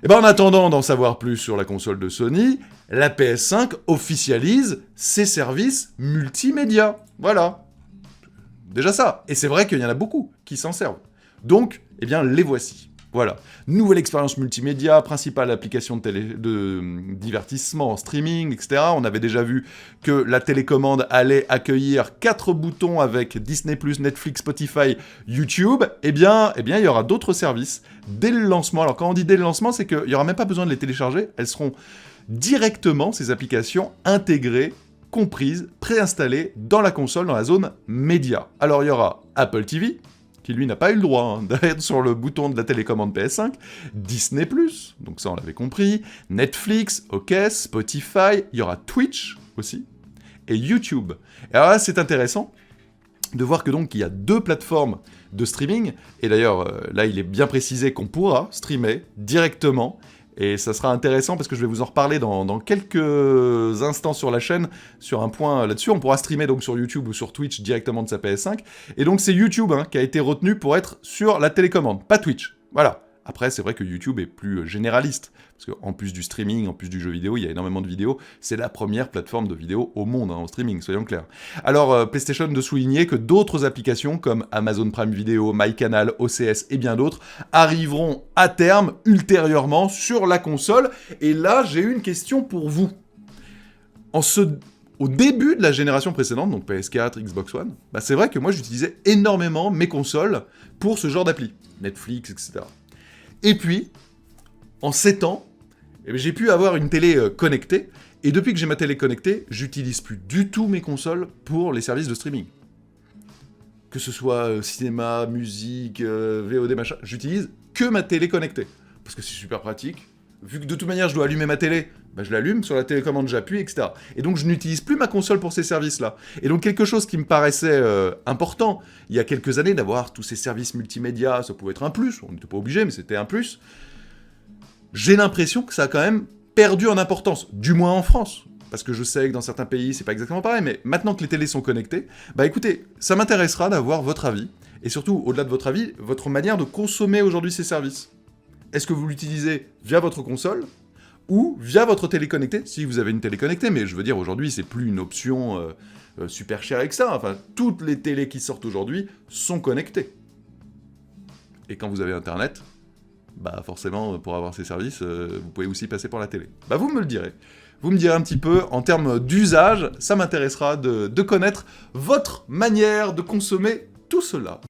Et ben en attendant d'en savoir plus sur la console de Sony, la PS5 officialise ses services multimédia. Voilà. Déjà ça. Et c'est vrai qu'il y en a beaucoup qui s'en servent. Donc, eh bien, les voici. Voilà. Nouvelle expérience multimédia, principale application de divertissement en streaming, etc. On avait déjà vu que la télécommande allait accueillir 4 boutons avec Disney+, Netflix, Spotify, YouTube. Eh bien, il y aura d'autres services dès le lancement. Alors, quand on dit dès le lancement, c'est qu'il n'y aura même pas besoin de les télécharger. Elles seront directement, ces applications, intégrées, comprises, préinstallées dans la console, dans la zone média. Alors, il y aura Apple TV, qui lui n'a pas eu le droit d'être sur le bouton de la télécommande PS5, Disney+, donc ça on l'avait compris, Netflix, OK, Spotify, il y aura Twitch aussi, et YouTube. Et alors là c'est intéressant de voir que donc il y a 2 plateformes de streaming, et d'ailleurs là il est bien précisé qu'on pourra streamer directement, et ça sera intéressant parce que je vais vous en reparler dans quelques instants sur la chaîne, sur un point là-dessus. On pourra streamer donc sur YouTube ou sur Twitch directement de sa PS5. Et donc c'est YouTube qui a été retenu pour être sur la télécommande, pas Twitch. Voilà. Après, c'est vrai que YouTube est plus généraliste, parce qu'en plus du streaming, en plus du jeu vidéo, il y a énormément de vidéos. C'est la première plateforme de vidéo au monde, en streaming, soyons clairs. Alors, PlayStation de souligner que d'autres applications, comme Amazon Prime Video, MyCanal, OCS et bien d'autres, arriveront à terme, ultérieurement, sur la console. Et là, j'ai une question pour vous. Au début de la génération précédente, donc PS4, Xbox One, c'est vrai que moi, j'utilisais énormément mes consoles pour ce genre d'appli. Netflix, etc. Et puis, en 7 ans, j'ai pu avoir une télé connectée, et depuis que j'ai ma télé connectée, j'utilise plus du tout mes consoles pour les services de streaming. Que ce soit cinéma, musique, VOD, machin, j'utilise que ma télé connectée. Parce que c'est super pratique. Vu que de toute manière je dois allumer ma télé, je l'allume, sur la télécommande j'appuie, etc. Et donc je n'utilise plus ma console pour ces services-là. Et donc quelque chose qui me paraissait important, il y a quelques années, d'avoir tous ces services multimédia, ça pouvait être un plus, on n'était pas obligé, mais c'était un plus. J'ai l'impression que ça a quand même perdu en importance, du moins en France. Parce que je sais que dans certains pays, c'est pas exactement pareil, mais maintenant que les télés sont connectées, écoutez, ça m'intéressera d'avoir votre avis, et surtout, au-delà de votre avis, votre manière de consommer aujourd'hui ces services. Est-ce que vous l'utilisez via votre console ou via votre télé connectée, si vous avez une télé connectée, mais je veux dire, aujourd'hui, c'est plus une option super chère avec ça. Enfin, toutes les télés qui sortent aujourd'hui sont connectées. Et quand vous avez Internet, forcément, pour avoir ces services, vous pouvez aussi passer par la télé. Vous me le direz. Vous me direz un petit peu, en termes d'usage, ça m'intéressera de connaître votre manière de consommer tout cela.